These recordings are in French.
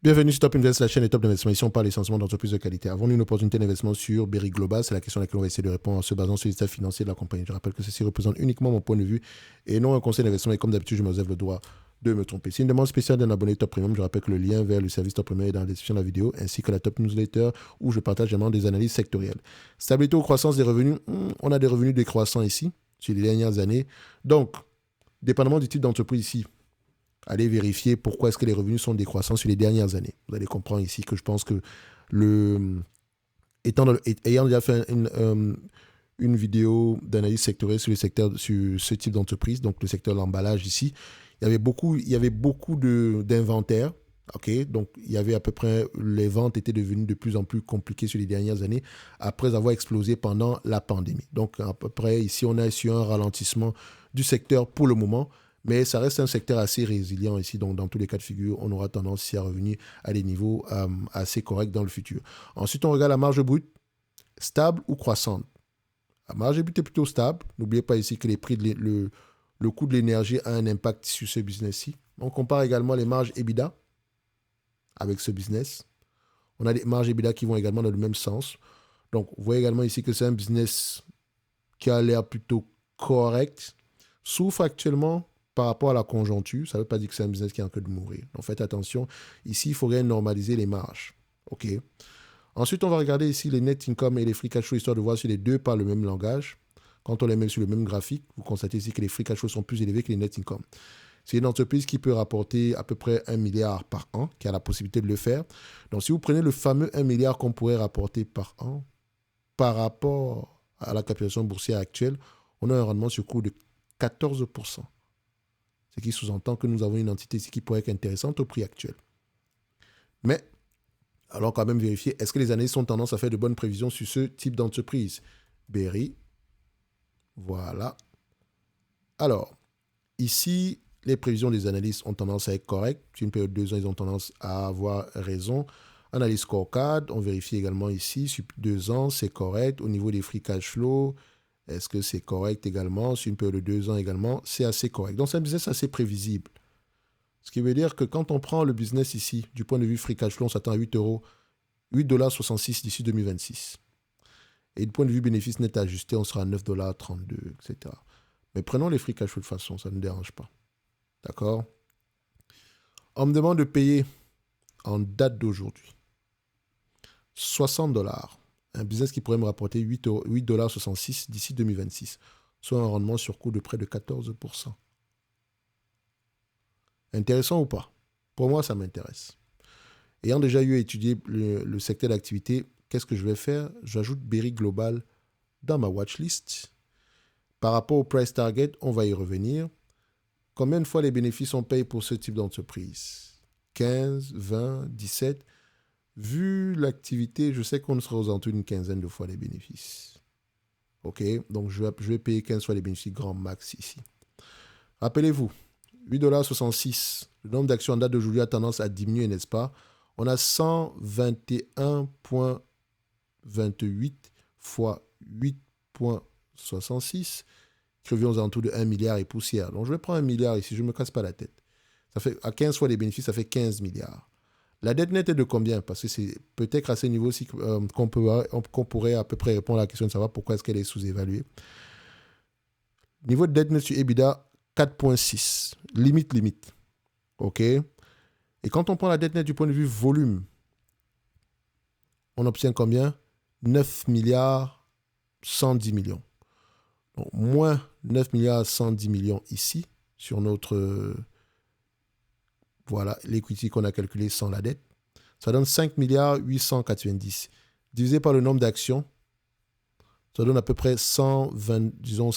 Bienvenue sur Top Invest, la chaîne des top d'investissement. Ici, on parle essentiellement d'entreprises de qualité. Avons-nous une opportunité d'investissement sur Berry Global? C'est la question à laquelle on va essayer de répondre en se basant sur les états financiers de la compagnie. Je rappelle que ceci représente uniquement mon point de vue et non un conseil d'investissement. Et comme d'habitude, je me réserve le droit de me tromper. C'est une demande spéciale d'un abonné Top Premium. Je rappelle que le lien vers le service Top Premium est dans la description de la vidéo, ainsi que la Top Newsletter où je partage également des analyses sectorielles. Stabilité ou croissance des revenus? On a des revenus décroissants ici, sur les dernières années. Donc, dépendamment du type d'entreprise ici, allez vérifier pourquoi est-ce que les revenus sont décroissants sur les dernières années. Vous allez comprendre ici que je pense que ayant déjà fait une vidéo d'analyse sectorielle sur ce type d'entreprise, donc le secteur de l'emballage ici, il y avait beaucoup d'inventaires. OK, donc il y avait à peu près, les ventes étaient devenues de plus en plus compliquées sur les dernières années après avoir explosé pendant la pandémie. Donc à peu près ici, on a sur un ralentissement du secteur pour le moment, mais ça reste un secteur assez résilient ici. Donc dans tous les cas de figure, on aura tendance ici à revenir à des niveaux assez corrects dans le futur. Ensuite, on regarde la marge brute, stable ou croissante. La marge brute est plutôt stable. N'oubliez pas ici que les prix le coût de l'énergie a un impact sur ce business-ci. On compare également les marges EBITDA avec ce business. On a des marges EBITDA qui vont également dans le même sens. Donc, vous voyez également ici que c'est un business qui a l'air plutôt correct, souffre actuellement par rapport à la conjoncture. Ça ne veut pas dire que c'est un business qui est en train de mourir. Donc, faites attention. Ici, il faudrait normaliser les marges. OK. Ensuite, on va regarder ici les net income et les free cash flow, histoire de voir si les deux parlent le même langage. Quand on les met sur le même graphique, vous constatez ici que les free cash flow sont plus élevés que les net income. C'est une entreprise qui peut rapporter à peu près 1 milliard par an, qui a la possibilité de le faire. Donc, si vous prenez le fameux 1 milliard qu'on pourrait rapporter par an, par rapport à la capitalisation boursière actuelle, on a un rendement sur cours de 14%. Ce qui sous-entend que nous avons une entité ici qui pourrait être intéressante au prix actuel. Mais, allons quand même vérifier, est-ce que les analystes ont tendance à faire de bonnes prévisions sur ce type d'entreprise? Berry, voilà. Alors, ici, les prévisions des analystes ont tendance à être correctes. Sur une période de 2 ans, ils ont tendance à avoir raison. Analyse scorecard, on vérifie également ici, sur 2 ans, c'est correct. Au niveau des free cash flow, est-ce que c'est correct également? Sur une période de 2 ans également, c'est assez correct. Donc, c'est un business assez prévisible. Ce qui veut dire que quand on prend le business ici, du point de vue free cash flow, on s'attend à 8 euros, 8,66 $ d'ici 2026. Et du point de vue bénéfice net ajusté, on sera à 9,32 $, etc. Mais prenons les free cash flow de façon, ça ne nous dérange pas. D'accord? On me demande de payer en date d'aujourd'hui 60 $. Un business qui pourrait me rapporter 8,66 $ d'ici 2026, soit un rendement sur coût de près de 14%. Intéressant ou pas? Pour moi, ça m'intéresse. Ayant déjà eu à étudier le secteur d'activité, qu'est-ce que je vais faire? J'ajoute Berry Global dans ma watchlist. Par rapport au price target, on va y revenir. Combien de fois les bénéfices on paye pour ce type d'entreprise? 15, 20, 17. Vu l'activité, je sais qu'on sera aux alentours d'une quinzaine de fois les bénéfices. OK, donc je vais payer 15 fois les bénéfices grand max ici. Rappelez-vous, 8,66 $. Le nombre d'actions en date d'aujourd'hui a tendance à diminuer, n'est-ce pas? On a 121,28 fois 8,66 qui revient aux alentours de 1 milliard et poussière. Donc je vais prendre 1 milliard ici, je ne me casse pas la tête. Ça fait, à 15 fois les bénéfices, ça fait 15 milliards. La dette nette est de combien? Parce que c'est peut-être à ce niveau-ci qu'on pourrait à peu près répondre à la question de savoir pourquoi est-ce qu'elle est sous-évaluée. Niveau de dette nette sur EBITDA, 4,6. Limite. OK? Et quand on prend la dette nette du point de vue volume, on obtient combien? 9 milliards 110 millions. Donc, moins 9 milliards 110 millions ici, sur notre... voilà, l'equity qu'on a calculé sans la dette. Ça donne 5 milliards 890. Divisé par le nombre d'actions, ça donne à peu près 120, disons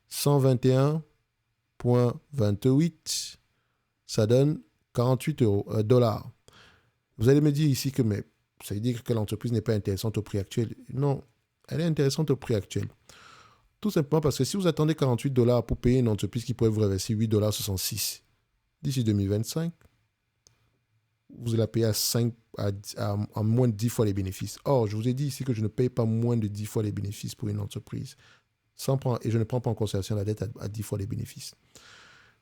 121,28. Ça donne 48 dollars. Vous allez me dire ici que mais, ça veut dire que l'entreprise n'est pas intéressante au prix actuel. Non, elle est intéressante au prix actuel. Tout simplement parce que si vous attendez 48 dollars pour payer une entreprise qui pourrait vous reverser 8,66 $ d'ici 2025, vous allez la payer à moins de 10 fois les bénéfices. Or, je vous ai dit ici que je ne paye pas moins de 10 fois les bénéfices pour une entreprise. Et je ne prends pas en considération la dette à 10 fois les bénéfices.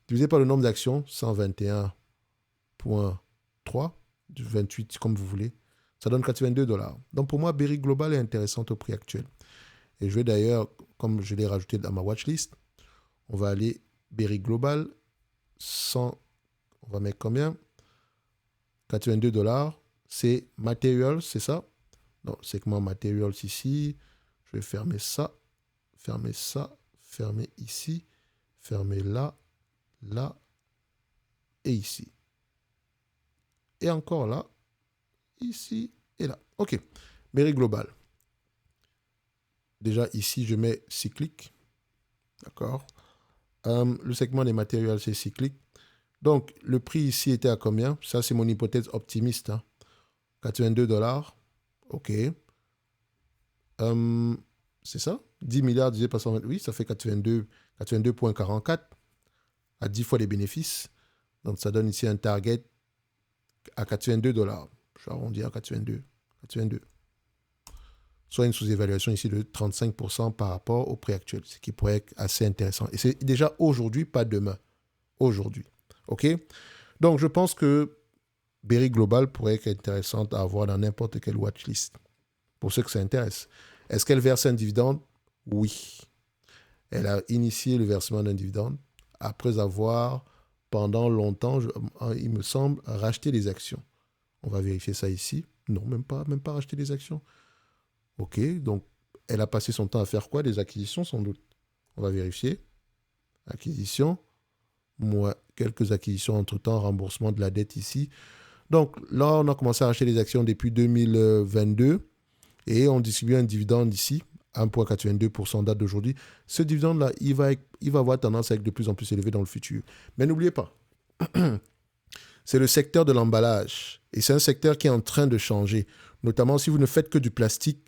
Divisé par le nombre d'actions, 121,3. du 28, comme vous voulez. Ça donne 82 $. Donc pour moi, Berry Global est intéressante au prix actuel. Et je vais d'ailleurs, comme je l'ai rajouté dans ma watchlist, on va aller Berry Global, 100, on va mettre combien? 82 $. C'est Materials, c'est ça? Donc, segment Materials ici. Je vais fermer ça, fermer ici, fermer là, là et ici. Et encore là, ici et là. OK. Berry Global. Déjà ici, je mets cyclique. D'accord. Le segment des matériaux, c'est cyclique. Donc, le prix ici était à combien? Ça, c'est mon hypothèse optimiste. Hein. 82 $. OK. C'est ça? 10 milliards divisé par 128, ça fait 82,44 à 10 fois les bénéfices. Donc, ça donne ici un target à 82 $. Je vais arrondir à 82. Soit une sous-évaluation ici de 35% par rapport au prix actuel, ce qui pourrait être assez intéressant. Et c'est déjà aujourd'hui, pas demain. Aujourd'hui. OK? Donc, je pense que Berry Global pourrait être intéressante à avoir dans n'importe quelle watchlist. Pour ceux que ça intéresse. Est-ce qu'elle verse un dividende? Oui. Elle a initié le versement d'un dividende après avoir, pendant longtemps, il me semble, racheté des actions. On va vérifier ça ici. Non, même pas racheter des actions. OK, donc elle a passé son temps à faire quoi? Des acquisitions sans doute. On va vérifier. Acquisition. Moi, quelques acquisitions entre-temps, remboursement de la dette ici. Donc là, on a commencé à acheter des actions depuis 2022 et on distribue un dividende ici, 1,82% date d'aujourd'hui. Ce dividende-là, il va avoir tendance à être de plus en plus élevé dans le futur. Mais n'oubliez pas, c'est le secteur de l'emballage et c'est un secteur qui est en train de changer. Notamment si vous ne faites que du plastique,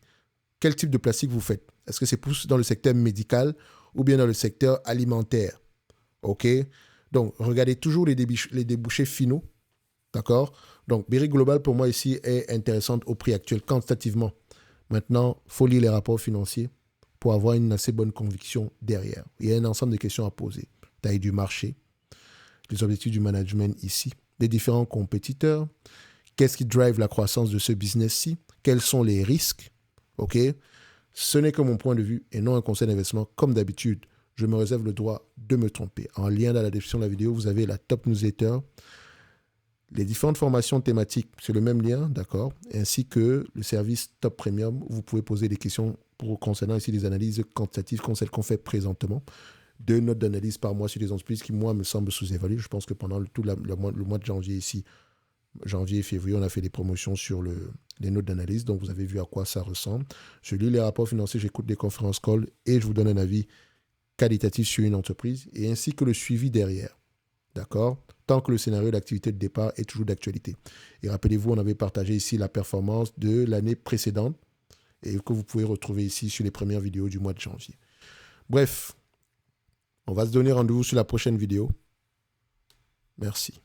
quel type de plastique vous faites? Est-ce que c'est plus dans le secteur médical ou bien dans le secteur alimentaire? OK? Donc, regardez toujours les débouchés finaux. D'accord? Donc, Berry Global, pour moi, ici, est intéressante au prix actuel, quantitativement. Maintenant, il faut lire les rapports financiers pour avoir une assez bonne conviction derrière. Il y a un ensemble de questions à poser. Taille du marché, les objectifs du management ici, les différents compétiteurs, qu'est-ce qui drive la croissance de ce business-ci, quels sont les risques. OK? Ce n'est que mon point de vue et non un conseil d'investissement. Comme d'habitude, je me réserve le droit de me tromper. En lien dans la description de la vidéo, vous avez la Top Newsletter, les différentes formations thématiques, c'est le même lien, d'accord, ainsi que le service Top Premium, où vous pouvez poser des questions concernant ici les analyses quantitatives comme celles qu'on fait présentement. 2 notes d'analyse par mois sur les entreprises qui, moi, me semblent sous-évaluées. Je pense que pendant le mois de janvier ici, janvier et février, on a fait des promotions sur les notes d'analyse. Donc, vous avez vu à quoi ça ressemble. Je lis les rapports financiers, j'écoute des conférences call et je vous donne un avis qualitatif sur une entreprise et ainsi que le suivi derrière. D'accord? Tant que le scénario d'activité de départ est toujours d'actualité. Et rappelez-vous, on avait partagé ici la performance de l'année précédente et que vous pouvez retrouver ici sur les premières vidéos du mois de janvier. Bref, on va se donner rendez-vous sur la prochaine vidéo. Merci.